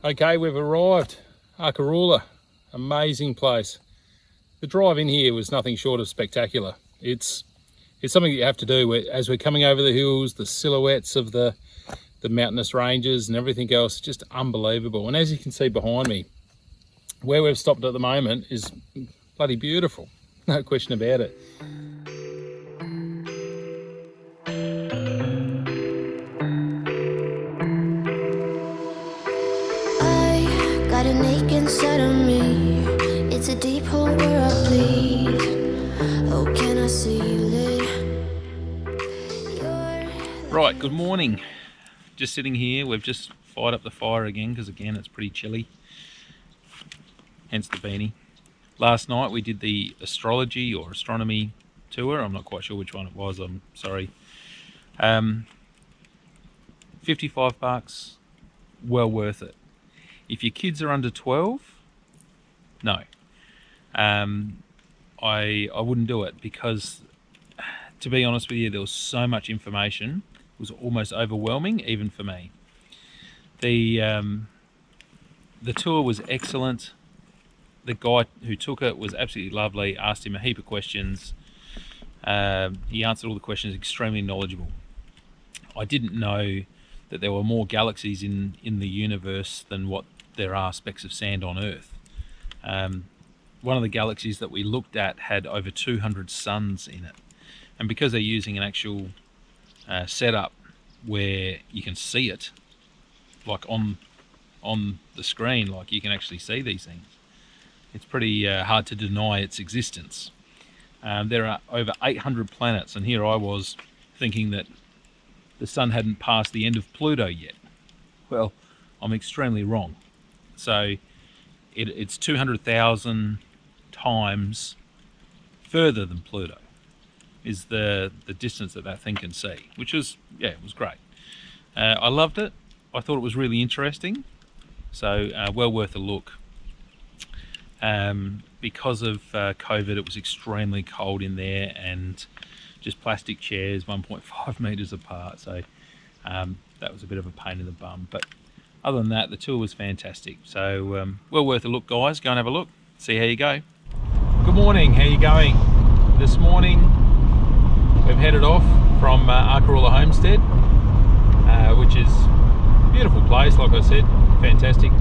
Okay, we've arrived. Arkaroola, amazing place. The drive in here was nothing short of spectacular. It's something that you have to do as we're coming over the hills, the silhouettes of the mountainous ranges and everything else, just unbelievable. And as you can see behind me, where we've stopped at the moment is bloody beautiful, no question about it. I got an ache inside of me. It's a deep hole where I bleed. Oh, can I seal it? Right, good morning. Just sitting here. We've just fired up the fire again because again it's pretty chilly, hence the beanie. Last night we did the astrology or astronomy tour. I'm not quite sure which one it was, I'm sorry. 55 bucks, well worth it. If your kids are under 12, no. I wouldn't do it because, to be honest with you, there was so much information. It was almost overwhelming, even for me. The tour was excellent. The guy who took it was absolutely lovely. Asked him a heap of questions. He answered all the questions, extremely knowledgeable. I didn't know that there were more galaxies in the universe than what there are specks of sand on Earth. One of the galaxies that we looked at had over 200 suns in it. And because they're using an actual setup where you can see it, like on the screen, like you can actually see these things, it's pretty hard to deny its existence. There are over 800 planets, and here I was thinking that the sun hadn't passed the end of Pluto yet. Well, I'm extremely wrong. So it's 200,000 times further than Pluto is the distance that thing can see, which was, yeah, it was great. I loved it. I thought it was really interesting, so well worth a look. Because of COVID, it was extremely cold in there, and just plastic chairs 1.5 meters apart, so that was a bit of a pain in the bum. But other than that, the tour was fantastic, so well worth a look, guys. Go and have a look, see how you go. Good morning, how you going? This morning we've headed off from Arkaroola Homestead, which is a beautiful place, like I said, fantastic.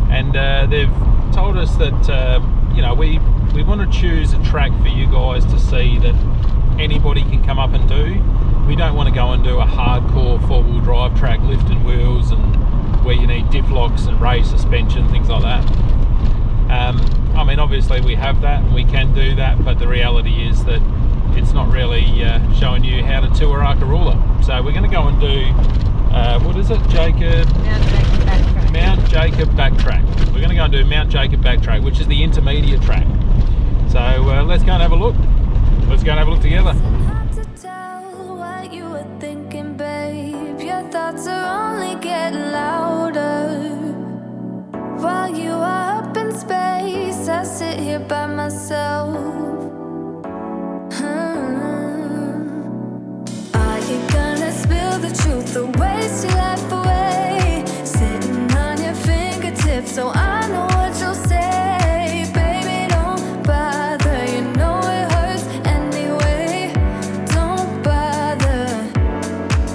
And they've told us that you know, we want to choose a track for you guys to see that anybody can come up and do. We don't want to go and do a hardcore four-wheel drive track, lifting wheels, and where you need diff locks and race suspension, things like that. I mean, obviously we have that and we can do that, but the reality is that it's not really showing you how to tour Arkaroola. So we're going to go and do, what is it, Mount Jacob Backtrack. We're going to go and do Mount Jacob Backtrack, which is the intermediate track. So let's go and have a look. Let's go and have a look together. Hard to tell what you were thinking, babe. Your thoughts are only getting louder. While you are up in space, I sit here by myself. Are you gonna spill the truth or waste your life away? Sitting on your fingertips, so I know what you'll say. Baby, don't bother, you know it hurts anyway. Don't bother,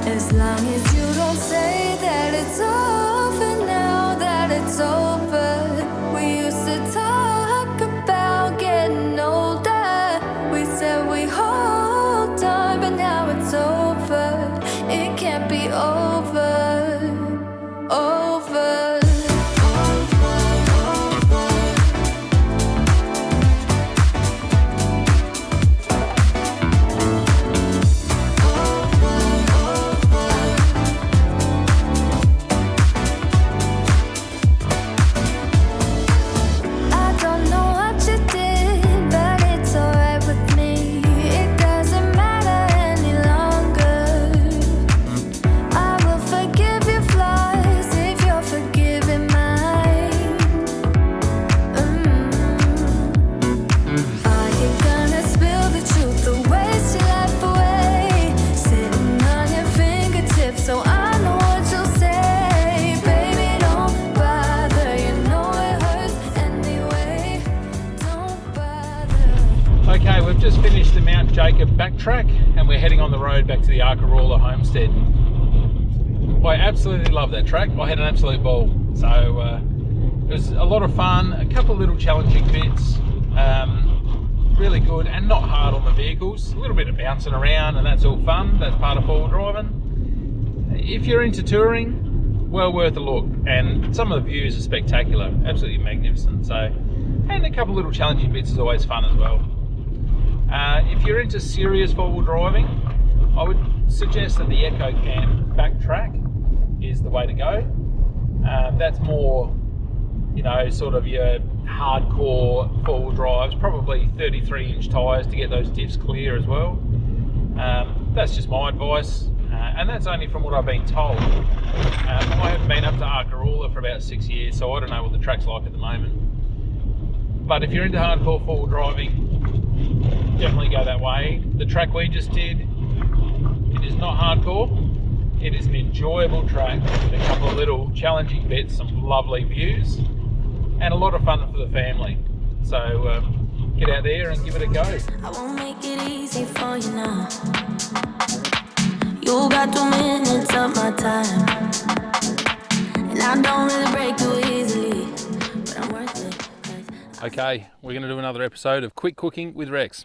as long as you don't say that it's over now, that it's over. We used to talk about getting older. We said we hold on, but now it's over. It can't be over, over. Jacob backtrack, and we're heading on the road back to the Arkaroola homestead. I absolutely love that track. I had an absolute ball. So it was a lot of fun, a couple of little challenging bits, really good and not hard on the vehicles. A little bit of bouncing around, and that's all fun. That's part of four-wheel driving. If you're into touring, well worth a look, and some of the views are spectacular, absolutely magnificent. So, and a couple of little challenging bits is always fun as well. If you're into serious four-wheel driving, I would suggest that the Echo Camp backtrack is the way to go. That's more, you know, sort of your hardcore four-wheel drives, probably 33-inch tyres to get those diffs clear as well. That's just my advice, and that's only from what I've been told. I haven't been up to Arkaroola for about 6 years, so I don't know what the track's like at the moment. But if you're into hardcore four-wheel driving, definitely go that way. The track we just did, it is not hardcore. It is an enjoyable track with a couple of little challenging bits, some lovely views, and a lot of fun for the family. So get out there and give it a go. I won't make it easy for you now. You got 2 minutes of my time, and I don't really break too easily, but I'm worth it. Okay, we're going to do another episode of Quick Cooking with Rex.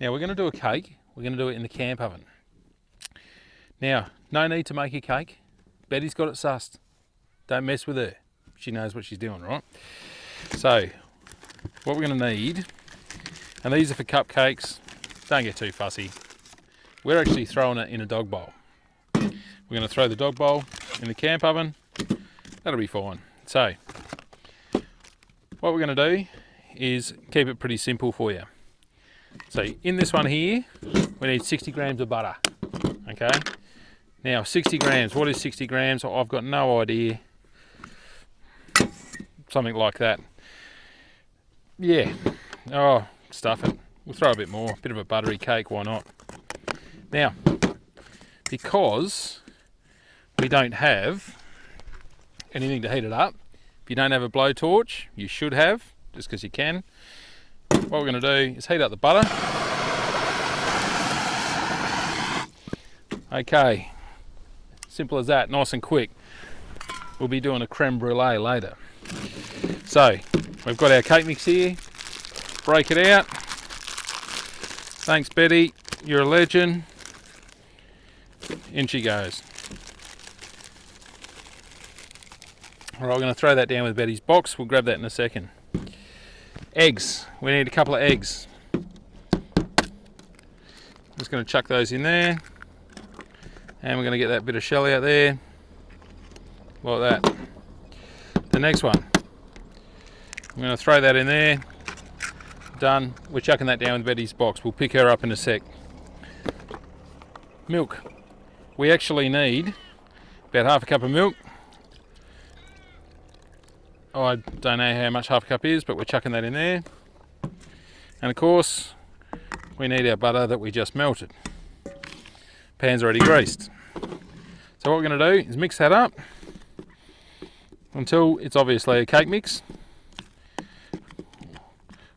Now we're going to do a cake. We're going to do it in the camp oven. Now, no need to make a cake. Betty's got it sussed. Don't mess with her. She knows what she's doing, right? So, what we're going to need, and these are for cupcakes. Don't get too fussy. We're actually throwing it in a dog bowl. We're going to throw the dog bowl in the camp oven. That'll be fine. So, what we're going to do is keep it pretty simple for you. So in this one here, we need 60 grams of butter. Okay. Now 60 grams, what is 60 grams? I've got no idea. Something like that. Yeah. Oh, stuff it. We'll throw a bit more. Bit of a buttery cake, why not? Now, because we don't have anything to heat it up, if you don't have a blowtorch, you should have, just because you can. What we're going to do is heat up the butter. Okay, simple as that, nice and quick. We'll be doing a creme brulee later. So, we've got our cake mix here. Break it out. Thanks, Betty, you're a legend. In she goes. Alright, we're going to throw that down with Betty's box. We'll grab that in a second. Eggs. We need a couple of eggs. Just going to chuck those in there. And we're going to get that bit of shell out there. Like that. The next one. I'm going to throw that in there. Done. We're chucking that down with Betty's box. We'll pick her up in a sec. Milk. We actually need about half a cup of milk. I don't know how much half a cup is, but we're chucking that in there. And of course, we need our butter that we just melted. Pan's already greased. So what we're going to do is mix that up until it's obviously a cake mix. I'm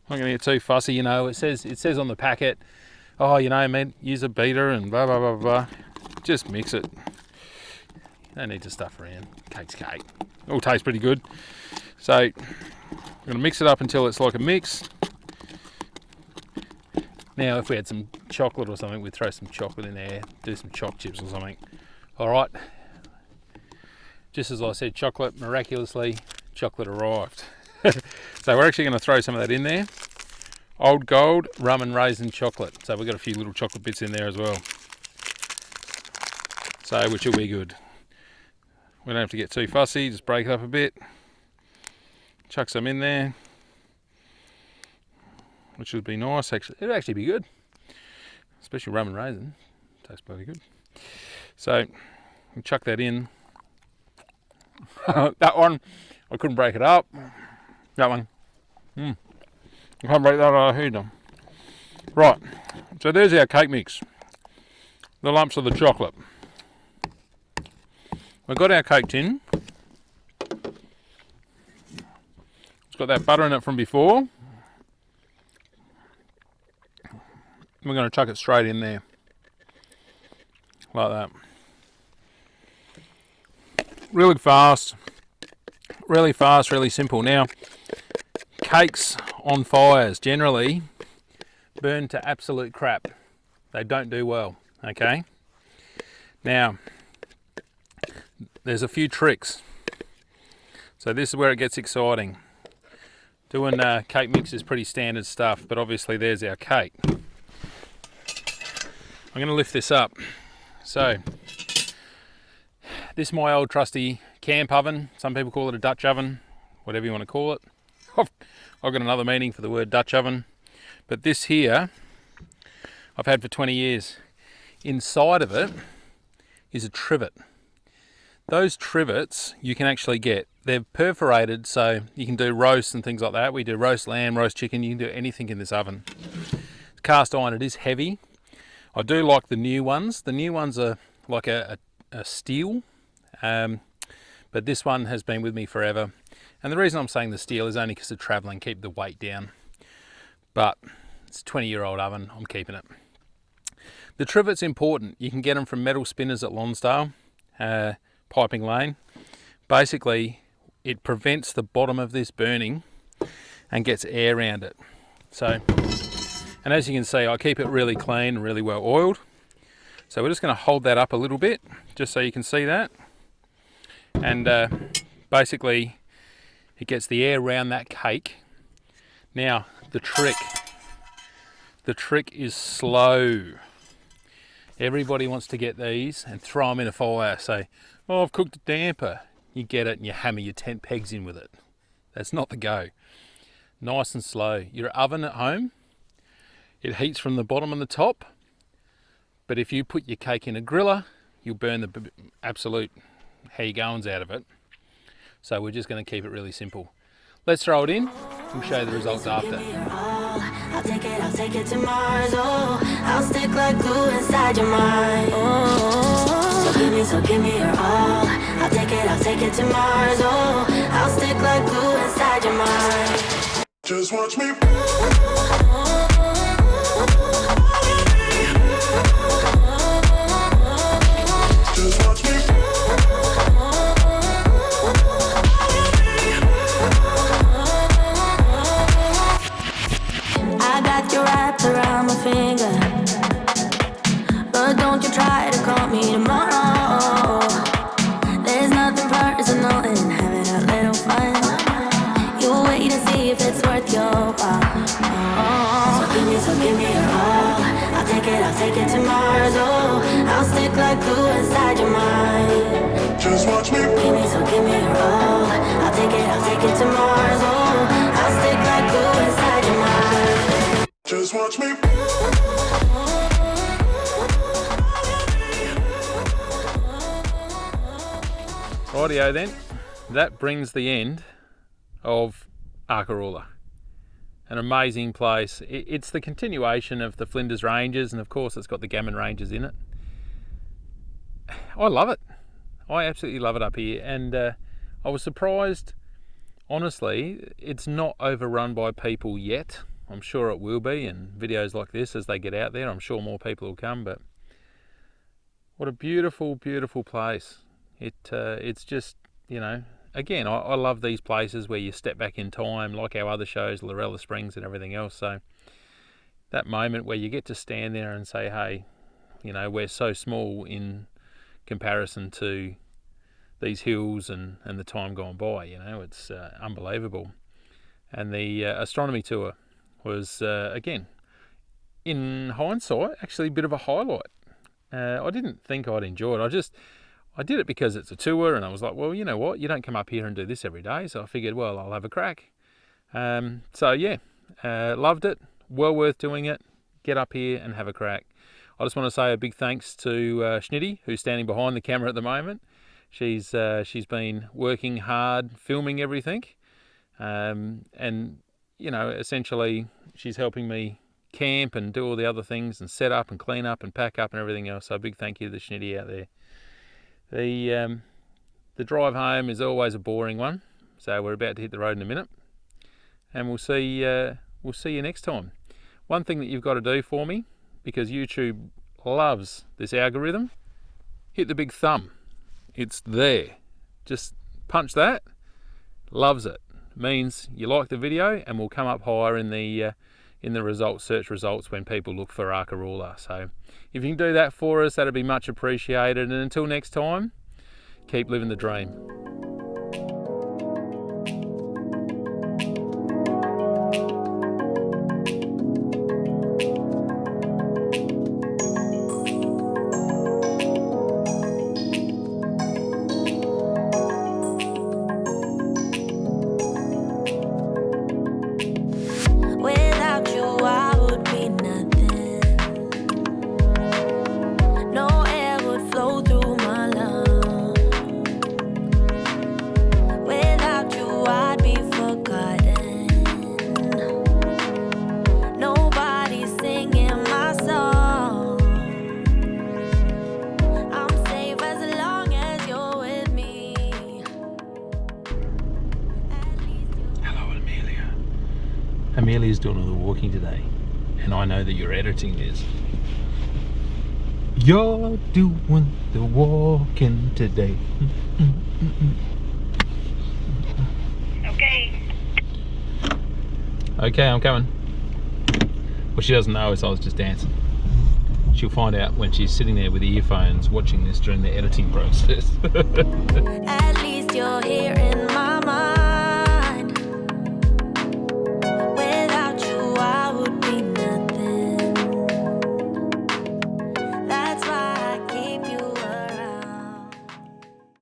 not going to get too fussy, you know. It says on the packet, oh, you know, man, use a beater and blah blah blah blah. Just mix it. Don't need to stuff around. Cake's cake. It all tastes pretty good. So, I'm going to mix it up until it's like a mix. Now, if we had some chocolate or something, we'd throw some chocolate in there, do some choc chips or something. Alright, just as I said chocolate, miraculously, chocolate arrived. So we're actually going to throw some of that in there. Old Gold rum and raisin chocolate. So we've got a few little chocolate bits in there as well. So, which will be good. We don't have to get too fussy, just break it up a bit. Chuck some in there, which would be nice. Actually, it'd actually be good, especially rum and raisin. Tastes bloody good. So, we'll chuck that in. That one, I couldn't break it up. That one, I can't break that out either. Right, so there's our cake mix. The lumps of the chocolate. We've got our cake tin. It's got that butter in it from before. we're going to chuck it straight in there. Like that. Really fast, really simple. Now, cakes on fires generally burn to absolute crap. They don't do well, okay? Now, there's a few tricks. So this is where it gets exciting. Doing cake mix is pretty standard stuff, but obviously there's our cake. I'm going to lift this up. So, this is my old trusty camp oven. Some people call it a Dutch oven, whatever you want to call it. I've got another meaning for the word Dutch oven. But this here, I've had for 20 years. Inside of it is a trivet. Those trivets you can actually get. They're perforated, so you can do roasts and things like that. We do roast lamb, roast chicken. You can do anything in this oven. It's cast iron. It is heavy. I do like the new ones. The new ones are like a steel, but this one has been with me forever. And the reason I'm saying the steel is only because of travelling, keep the weight down. But it's a 20-year-old oven. I'm keeping it. The trivet's important. You can get them from metal spinners at Lonsdale. Piping Lane. Basically, it prevents the bottom of this burning and gets air around it. So, and as you can see, I keep it really clean, really well oiled. So we're just going to hold that up a little bit, just so you can see that. And basically, it gets the air around that cake. Now, the trick is slow. Everybody wants to get these and throw them in a fire. Say, oh, I've cooked a damper. You get it and you hammer your tent pegs in with it. That's not the go. Nice and slow. Your oven at home, it heats from the bottom and the top. But if you put your cake in a griller, you'll burn the absolute how you goings out of it. So we're just going to keep it really simple. Let's throw it in. We'll show you the results after. I'll take it to Mars, oh. I'll stick like glue inside your mind, oh. So give me your all. I'll take it to Mars, oh. I'll stick like glue inside your mind. Just watch me. Just watch me. Wrapped around my finger, but don't you try to call me tomorrow. There's nothing personal in having a little fun. You'll wait to see if it's worth your while. So give me your all. I'll take it to Mars, oh. I'll stick like glue inside your mind. Just watch me. Give me your all. I'll take it to Mars, oh. I'll stick like glue inside your mind. Just watch me. Rightio then, that brings the end of Arkaroola. An amazing place. It's the continuation of the Flinders Ranges, and of course it's got the Gammon Ranges in it. I love it. I absolutely love it up here, and I was surprised, honestly, it's not overrun by people yet. I'm sure it will be, and videos like this, as they get out there, I'm sure more people will come. But what a beautiful, beautiful place. It's just, you know, again, I love these places where you step back in time, like our other shows, Lorella Springs and everything else. So that moment where you get to stand there and say, hey, you know, we're so small in comparison to these hills and the time gone by, you know, it's unbelievable. And the astronomy tour was, again, in hindsight, actually a bit of a highlight. I didn't think I'd enjoy it. I did it because it's a tour, and I was like, well, you know what? You don't come up here and do this every day. So I figured, well, I'll have a crack. So yeah, loved it. Well worth doing it. Get up here and have a crack. I just want to say a big thanks to Schnitty, who's standing behind the camera at the moment. She's been working hard, filming everything. And you know, essentially she's helping me camp and do all the other things and set up and clean up and pack up and everything else. So a big thank you to the Schnitty out there. The drive home is always a boring one, so we're about to hit the road in a minute, and we'll see you next time. One thing that you've got to do for me, because YouTube loves this algorithm, hit the big thumb. It's there. Just punch that. Loves it. Means you like the video and will come up higher in the results, search results, when people look for Arkaroola. So if you can do that for us, that'd be much appreciated. And until next time, keep living the dream. Without you, I would be nothing. No air would flow through my lungs. Without you, I'd be forgotten. Nobody's singing my song. I'm safe as long as you're with me. Hello, Amelia. Amelia's doing all the walking today, and I know that you're editing this. You're doing the walking today. Okay. Okay, I'm coming. What she doesn't know is I was just dancing. She'll find out when she's sitting there with the earphones watching this during the editing process. At least you're here in